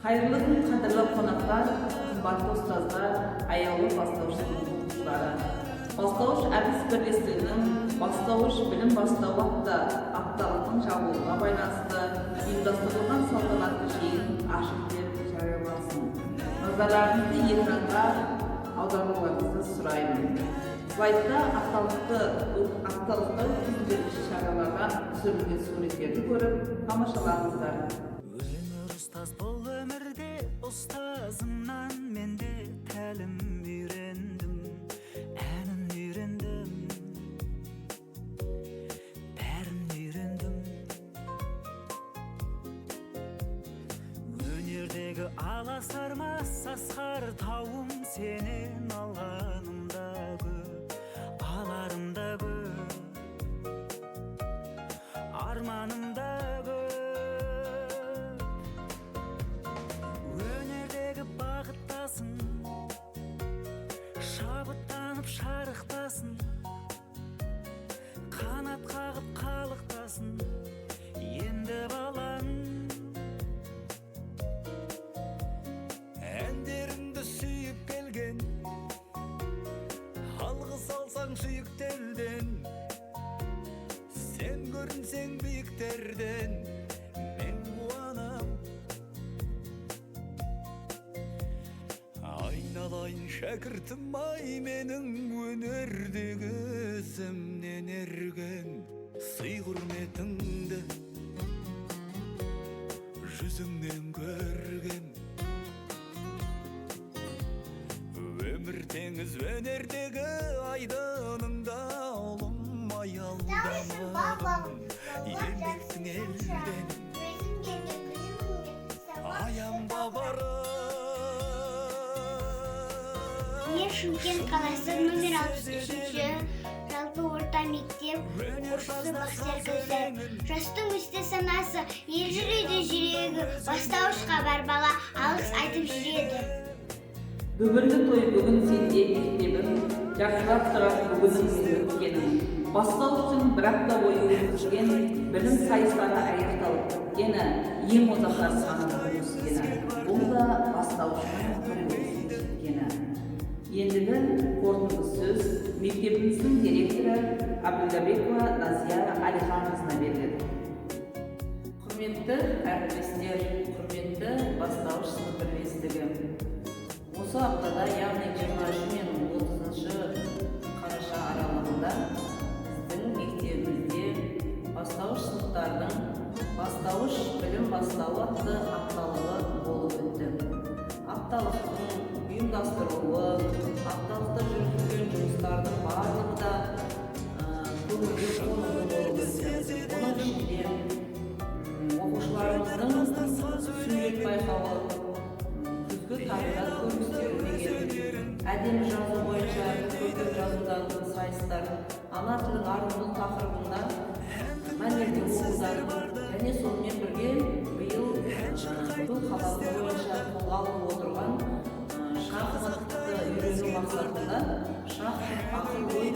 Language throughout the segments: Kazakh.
Қайырлы күн, қадірлі қонақтар, қымбатты ұстаздар, аяулы бастауыш оқушылары. Бастауыш әдіс бірлестігінің Бастауыш-білім бастауы атты апталықтың жабылуына байланысты ұйымдастырылған салтанатты жиын ашық деп жариялансын. Назарларыңызды экранға аударуларыңызды сұраймын. Слайдта апталықта өткізілген шараларға түсірілген суреттерді көріп тамашалаңыздар. Ұстаз бұл өмірде ұстазымнан менде тәлім үйрендім, әнін үйрендім, бәрін үйрендім. Өнердегі аласармас асқар тауым сенен алғанымда көп, аларымда көп, арманымда көп. Шабыттанып шарықтасын, қанат қағып қалықтасын, енді балам. Әндеріңді сүйіп келген, алғыс алсаң сүйіктелден, сен көрінсең биіктерден, мен қуанам. Айналайын шәкіртім ай менің өнердегі ізімнен ерген, сый құрметіңді жүзіңнен көрген. Өмір теңіз өнердегі айдыныңда ұлым аялдамағым, еңбектің елден аянба барым. Мен Шымкент қаласы номер 63-ші жалпы орта мектеп оқушысы Бақсияр. Жастың өсті санасы, ел жүреді жүрегі, бастауышқа бар бала алғыс айтып жүреді. Бүгінгі той бүгін сенде мектебім, жақсылап тұрар бүгініңнің өткенің. Бастауыштың бір апта бойы өткізген білім сайыстары аяқталып біткені, ең озақтар санының өскені. Бұл да бастауыштың бір өткені. Ендігі қорытынды сөз мектебіміздің директоры Абдуллабекова Назия Алиханқызына беріледі. Құрметті әріптестер, құрметті бастауыш сынып бірлестігі. Осы аптада, яғни 23 мен 30 қараша аралығында біздің мектебімізде бастауыш сыныптардың Бастауыш-білім бастауы атты апталығы болып өтті. Апталықтың ұйымдастыруы, апталықта жүргізілген жұмыстардың барлығы да көңілге қонымды болып өтті. Оның ішінде оқушыларымыздың сурет байқауы, үздік табиғат көріністері деген, әдемі жазу бойынша көркем жазудағы сайыстар, ана тілін арттыру тақырыбында мәнерлеп оқулар және сонымен бірге биыл бүкіл қаласы бойынша қолға алынып отырған шахматты үйрену мақсатында шахмат ақыл ой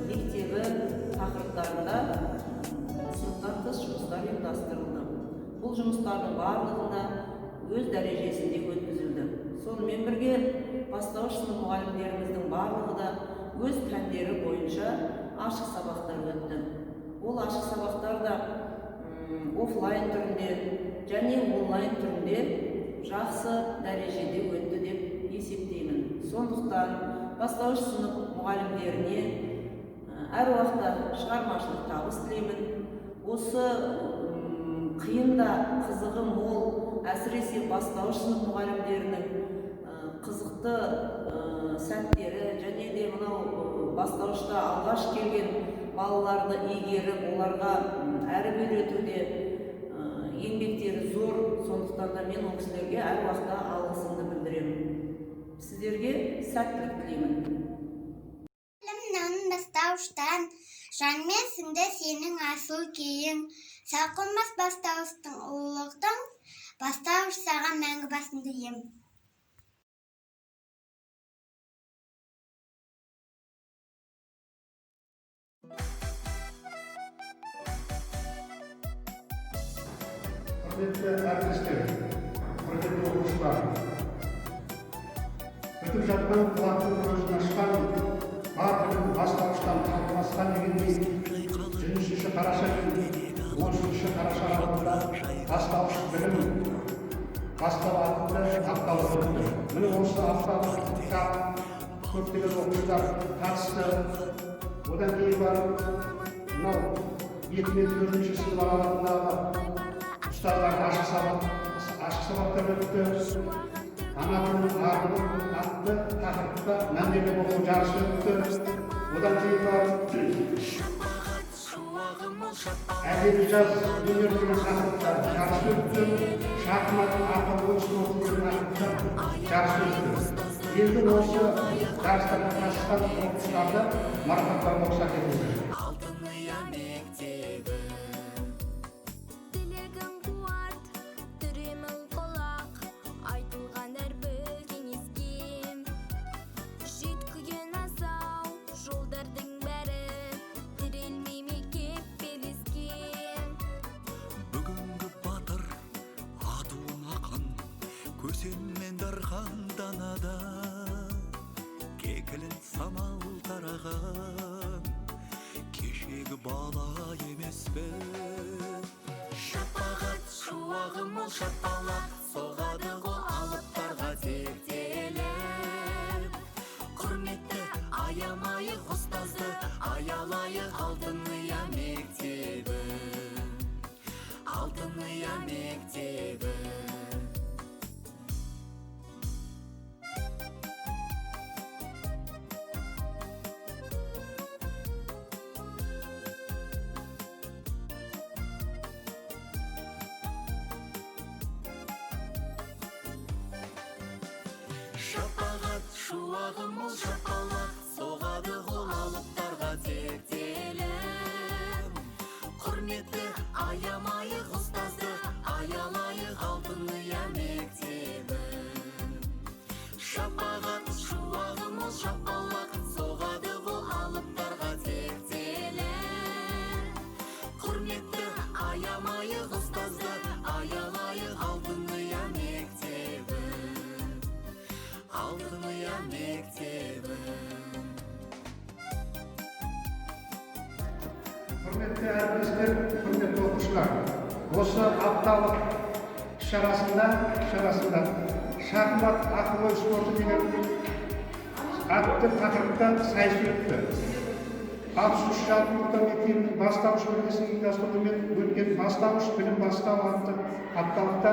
мектебі тақырыптарында сыныптан тыс жұмыстар ұйымдастырылды. Бұл жұмыстардың барлығында өз дәрежесінде өткізілді. Сонымен бірге бастауыш сынып мұғалімдеріміздің барлығы да өз пәндері бойынша ашық сабақтар өтті. Ол ашық сабақтар да офлайн түрінде және онлайн түрінде жақсы дәрежеде өтті деп есептеймін. Сондықтан бастауыш сынып мұғалімдеріне әр уақытта шығармашылық табыс тілеймін. Осы қиында қызығы мол, әсіресе бастауыш сынып мұғалімдерінің қызықты сәттері және де мынау бастауышта алғаш келген балаларды игеріп, оларға әріп үйретуде еңбектері зор. Сондықтан да мен ол кісілерге әр уақытта алғысымды білдіремін. Сіздерге сәттілік тілеймін. Білімнің бастауыштан жанмен сіңді сенің асыл кейің, сақылмас бастауыштың ұлылықтың, бастауыш саған мәңгі басымды ем. Құрметті әріптестер, Құрметті оқушылар, өтіп жатқан бұлақтың көзін ашқан бар білім бастауыштан қалыптасқан дегендей 13 қараша мен 13 қараша аралығында бастауыш-білім бастауы атты апталығы өтті. Міне осы апталықта көптеген оқушылар қатысты. Одан кейін барып мынау 2 мен 4 сынып аралығындағы ұстаздар ашық сабақтар өтті. Ана тілінің арғылы атты тақырыпта мәнерлеп оқу жарысы өтті. Одан кейін барып әдеби жаз өнер деген тақырыпта жарыс өтті. Шахмат, апталығы деген тақырыпта жарыс өтті. Енді осы жарыстарға қатысқан оқушыларды марапаттауға рұқсат етілді. Көсенмен дархан данада кекілін самал тараған кешегі бала емеспін. Шапағат шуағым ол шапалақ соғады ғой алыптарға тектеліп. Құрметті аямайық ұстазды аялайық алтыныя мектебі, алтыныя мектебі. Шапағат шуағым ол шапалақ соғады ғой алыптарға тектеліп. Құрметті аямайық ұстазды аялайық алтыныя мектебі. Шапағат шуағым ол шапалақ соғады ғой алыптарға тектеліп. Құрметті аямайық ұстазды аялайық алтыныя мектебі, алтыныя мектебі. Құрметті әріптестер, құрметті оқушылар, осы апталық шарасында шахмат ақыл-ой спорты деген атты тақырыпта сайыс өтті. Бастауыш жалпы орта мектебінің Бастауыш-білімнің ұйымдастыруымен өткен Бастауыш-білім бастауы атты апталықта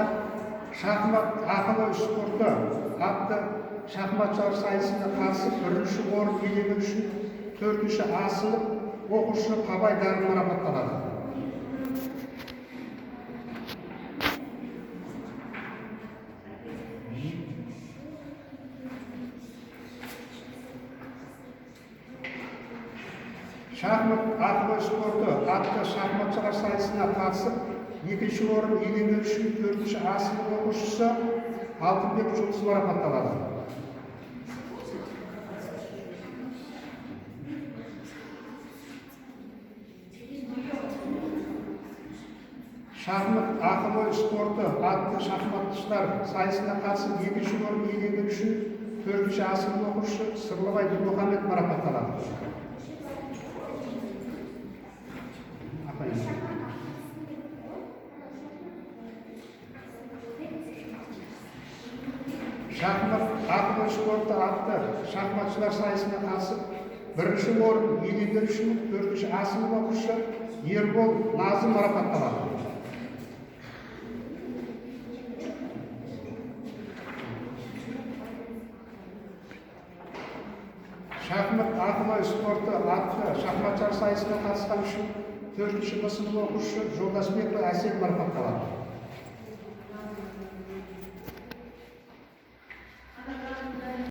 шахмат ақыл-ой спорты атты шахмат жарыс сайысына қатысып, 1-ші орын иеленгені үшін 4-ші асылып оқушы бағыт-бағдар марапатталады. Шахмат ақыл-ой спорты атты шахмат жарыс сайысына қатысып, 2-ші орын иеленгені үшін 4-ші асылып оқушысы алтынбек жұлдыз марапатталады. Шахмат ақыл-ой спорты атты шахматшылар сайысына қатысып 2-ші орын иеленгені үшін 4-ші асылып оқушы Сырлыбай Мұхаммед марапатталады. Шахмат ақыл-ой спорты атты шахматшылар сайысына қатысып 1-ші орын иеленгені үшін 4-ші асылып оқушы Ербол Назым марапатталады. Шахмат ақыл-ой спорты атты шахматшылар сайысына қатысқан үшін 4-ші сынып оқушы Жолдасбекова Әсел марапатталады.